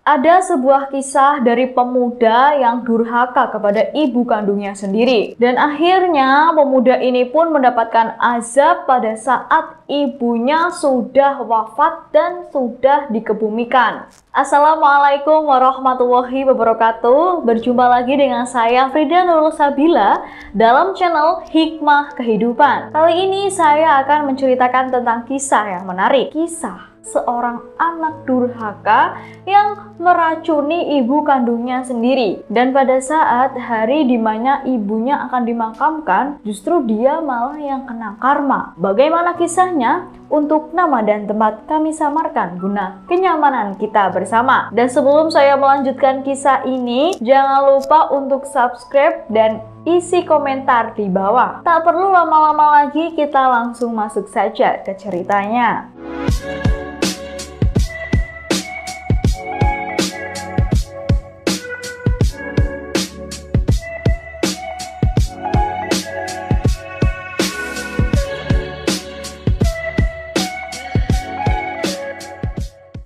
Ada sebuah kisah dari pemuda yang durhaka kepada ibu kandungnya sendiri. Dan akhirnya pemuda ini pun mendapatkan azab pada saat ibunya sudah wafat dan sudah dikebumikan. Assalamualaikum warahmatullahi wabarakatuh. Berjumpa lagi dengan saya Frida Nurul Sabila dalam channel Hikmah Kehidupan. Kali ini saya akan menceritakan tentang kisah yang menarik. Kisah seorang anak durhaka yang meracuni ibu kandungnya sendiri. Dan pada saat hari dimana ibunya akan dimakamkan, justru dia malah yang kena karma. Bagaimana kisahnya? Untuk nama dan tempat kami samarkan guna kenyamanan kita bersama. Dan sebelum saya melanjutkan kisah ini, jangan lupa untuk subscribe dan isi komentar di bawah. Tak perlu lama-lama lagi, kita langsung masuk saja ke ceritanya.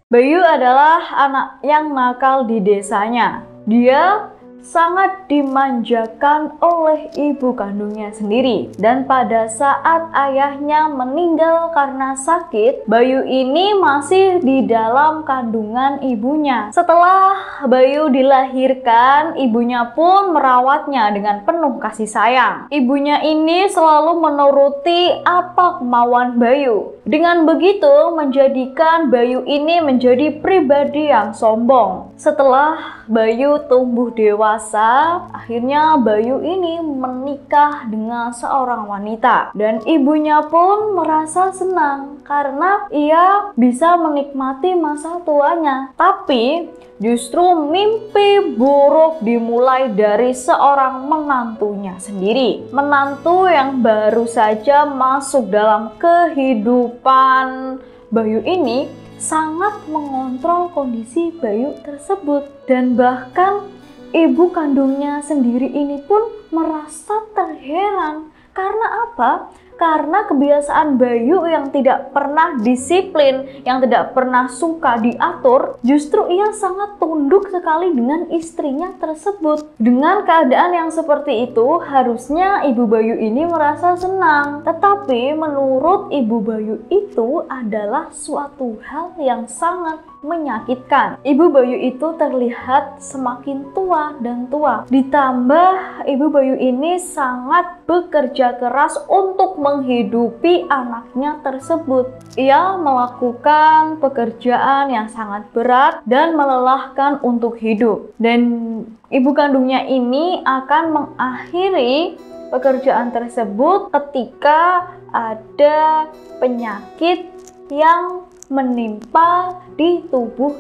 Bayu adalah anak yang nakal di desanya. Dia sangat dimanjakan oleh ibu kandungnya sendiri. Dan pada saat ayahnya meninggal karena sakit, Bayu ini masih di dalam kandungan ibunya. Setelah Bayu dilahirkan, ibunya pun merawatnya dengan penuh kasih sayang. Ibunya ini selalu menuruti apa kemauan Bayu. Dengan begitu menjadikan Bayu ini menjadi pribadi yang sombong. Setelah Bayu tumbuh dewasa, akhirnya Bayu ini menikah dengan seorang wanita. Dan ibunya pun merasa senang karena ia bisa menikmati masa tuanya. Tapi justru mimpi buruk dimulai dari seorang menantunya sendiri. Menantu yang baru saja masuk dalam kehidupan Bayu ini sangat mengontrol kondisi Bayu tersebut. Dan bahkan ibu kandungnya sendiri ini pun merasa terheran. Karena apa? Karena kebiasaan Bayu yang tidak pernah disiplin, yang tidak pernah suka diatur, justru ia sangat tunduk sekali dengan istrinya tersebut. Dengan keadaan yang seperti itu, harusnya ibu Bayu ini merasa senang. Tetapi menurut ibu Bayu itu adalah suatu hal yang sangat menyakitkan. Ibu Bayu itu terlihat semakin tua dan tua. Ditambah ibu Bayu ini sangat bekerja keras untuk menghidupi anaknya tersebut. Ia melakukan pekerjaan yang sangat berat dan melelahkan untuk hidup. Dan ibu kandungnya ini akan mengakhiri pekerjaan tersebut ketika ada penyakit yang menimpa di tubuh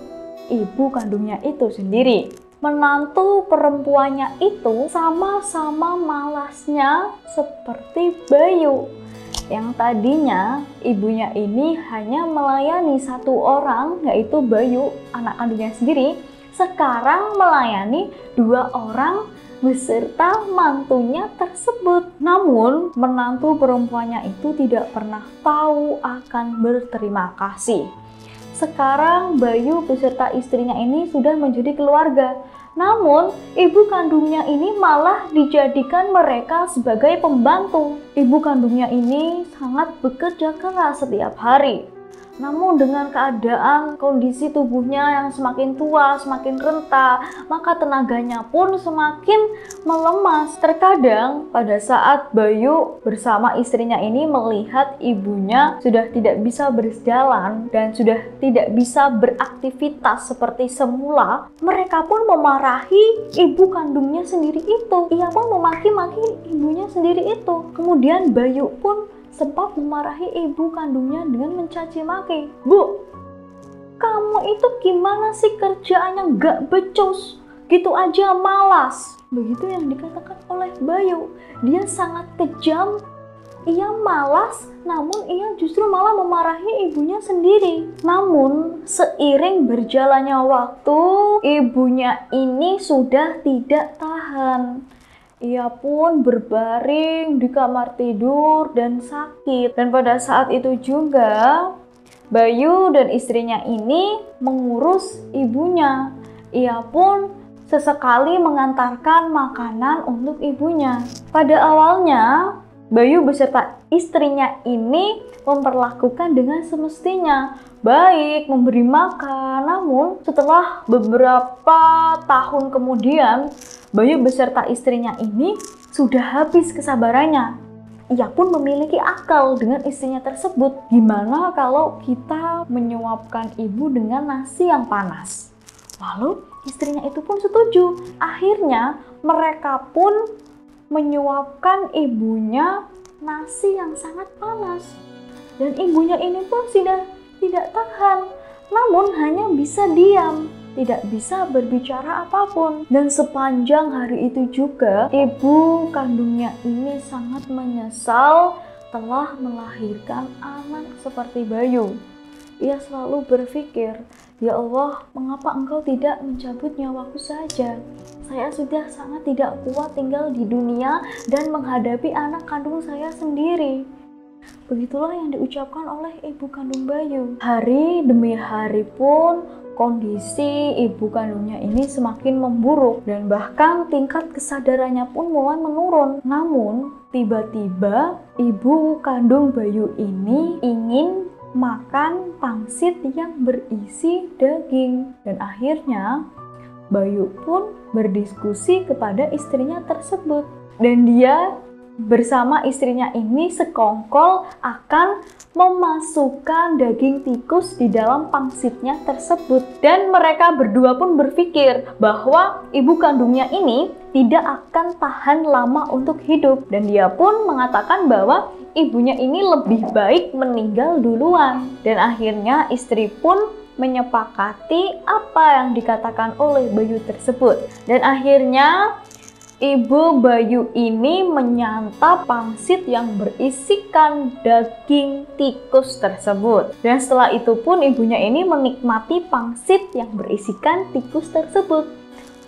ibu kandungnya itu sendiri. Menantu perempuannya itu sama-sama malasnya seperti Bayu, yang tadinya ibunya ini hanya melayani satu orang, yaitu Bayu, anak kandungnya sendiri. Sekarang melayani dua orang beserta mantunya tersebut. Namun menantu perempuannya itu tidak pernah tahu akan berterima kasih. Sekarang Bayu beserta istrinya ini sudah menjadi keluarga. Namun ibu kandungnya ini malah dijadikan mereka sebagai pembantu. Ibu kandungnya ini sangat bekerja keras setiap hari. Namun dengan keadaan kondisi tubuhnya yang semakin tua, semakin renta, maka tenaganya pun semakin melemas. Terkadang pada saat Bayu bersama istrinya ini melihat ibunya sudah tidak bisa berjalan dan sudah tidak bisa beraktivitas seperti semula, mereka pun memarahi ibu kandungnya sendiri itu. Ia pun memaki-maki ibunya sendiri itu. Kemudian Bayu pun sempat memarahi ibu kandungnya dengan mencaci maki. Bu, kamu itu gimana sih kerjaannya gak becus? Gitu aja malas. Begitu yang dikatakan oleh Bayu. Dia sangat kejam. Ia malas, namun ia justru malah memarahi ibunya sendiri. Namun seiring berjalannya waktu, ibunya ini sudah tidak tahan. Ia pun berbaring di kamar tidur dan sakit. Dan pada saat itu juga Bayu dan istrinya ini mengurus ibunya. ia pun sesekali mengantarkan makanan untuk ibunya. Pada awalnya, Bayu beserta istrinya ini memperlakukan dengan semestinya, baik, memberi makan. Namun setelah beberapa tahun kemudian, Bayu beserta istrinya ini sudah habis kesabarannya. Ia pun memiliki akal dengan istrinya tersebut. Gimana kalau kita menyuapkan ibu dengan nasi yang panas? Lalu istrinya itu pun setuju. Akhirnya mereka pun menyuapkan ibunya nasi yang sangat panas. Dan ibunya ini pun sudah tidak tahan, namun hanya bisa diam, tidak bisa berbicara apapun. Dan sepanjang hari itu juga, ibu kandungnya ini sangat menyesal telah melahirkan anak seperti Bayu. Ia selalu berpikir, "Ya Allah, mengapa Engkau tidak mencabut nyawaku saja? Saya sudah sangat tidak kuat tinggal di dunia dan menghadapi anak kandung saya sendiri." Begitulah yang diucapkan oleh ibu kandung Bayu. Hari demi hari pun kondisi ibu kandungnya ini semakin memburuk dan bahkan tingkat kesadarannya pun mulai menurun. Namun tiba-tiba ibu kandung Bayu ini ingin makan pangsit yang berisi daging, dan akhirnya Bayu pun berdiskusi kepada istrinya tersebut, dan dia bersama istrinya ini sekongkol akan memasukkan daging tikus di dalam pangsitnya tersebut. Dan mereka berdua pun berpikir bahwa ibu kandungnya ini tidak akan tahan lama untuk hidup, dan dia pun mengatakan bahwa ibunya ini lebih baik meninggal duluan. Dan akhirnya istri pun menyepakati apa yang dikatakan oleh Bayu tersebut. Dan akhirnya ibu Bayu ini menyantap pangsit yang berisikan daging tikus tersebut. Dan setelah itu pun ibunya ini menikmati pangsit yang berisikan tikus tersebut.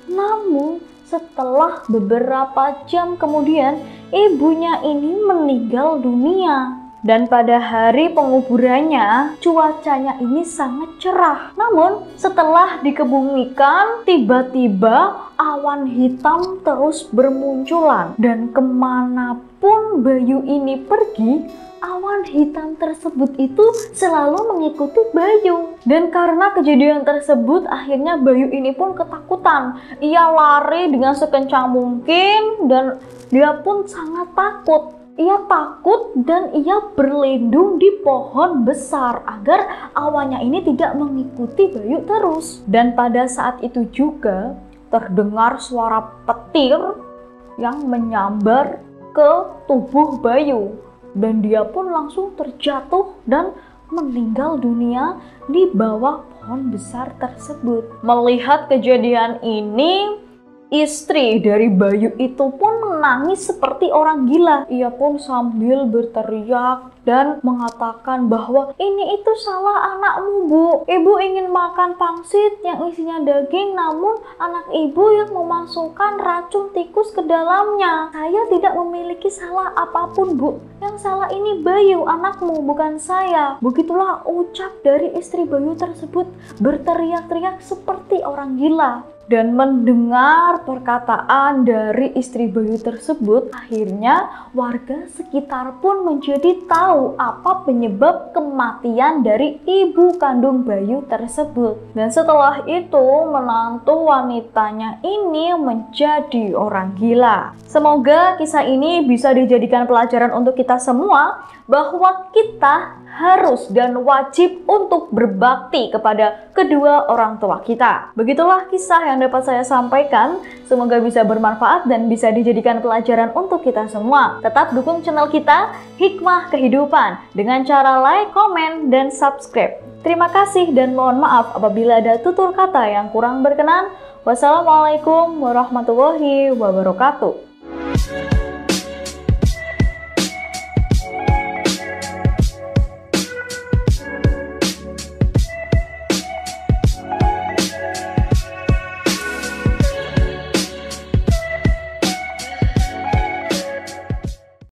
Namun setelah beberapa jam kemudian, ibunya ini meninggal dunia. Dan pada hari penguburannya, cuacanya ini sangat cerah. Namun setelah dikebumikan, tiba-tiba awan hitam terus bermunculan. Dan kemanapun Bayu ini pergi, awan hitam tersebut itu selalu mengikuti Bayu. Dan karena kejadian tersebut, akhirnya Bayu ini pun ketakutan. Ia lari dengan sekencang mungkin dan dia pun sangat takut. Ia takut dan ia berlindung di pohon besar agar awannya ini tidak mengikuti Bayu terus. Dan pada saat itu juga terdengar suara petir yang menyambar ke tubuh Bayu. Dan dia pun langsung terjatuh dan meninggal dunia di bawah pohon besar tersebut. Melihat kejadian ini, istri dari Bayu itu pun menangis seperti orang gila. Ia pun sambil berteriak dan mengatakan bahwa ini itu salah anakmu, Bu. Ibu ingin makan pangsit yang isinya daging, namun anak ibu yang memasukkan racun tikus ke dalamnya. Saya tidak memiliki salah apapun, Bu. Yang salah ini Bayu, anakmu, bukan saya. Begitulah ucap dari istri Bayu tersebut, berteriak-teriak seperti orang gila. Dan mendengar perkataan dari istri Bayu tersebut, akhirnya warga sekitar pun menjadi tahu apa penyebab kematian dari ibu kandung Bayu tersebut. Dan setelah itu, menantu wanitanya ini menjadi orang gila. Semoga kisah ini bisa dijadikan pelajaran untuk kita semua bahwa kita harus dan wajib untuk berbakti kepada kedua orang tua kita. Begitulah kisah yang dapat saya sampaikan. Semoga bisa bermanfaat dan bisa dijadikan pelajaran untuk kita semua. Tetap dukung channel kita, Hikmah Kehidupan, dengan cara like, komen, dan subscribe. Terima kasih dan mohon maaf apabila ada tutur kata yang kurang berkenan. Wassalamualaikum warahmatullahi wabarakatuh.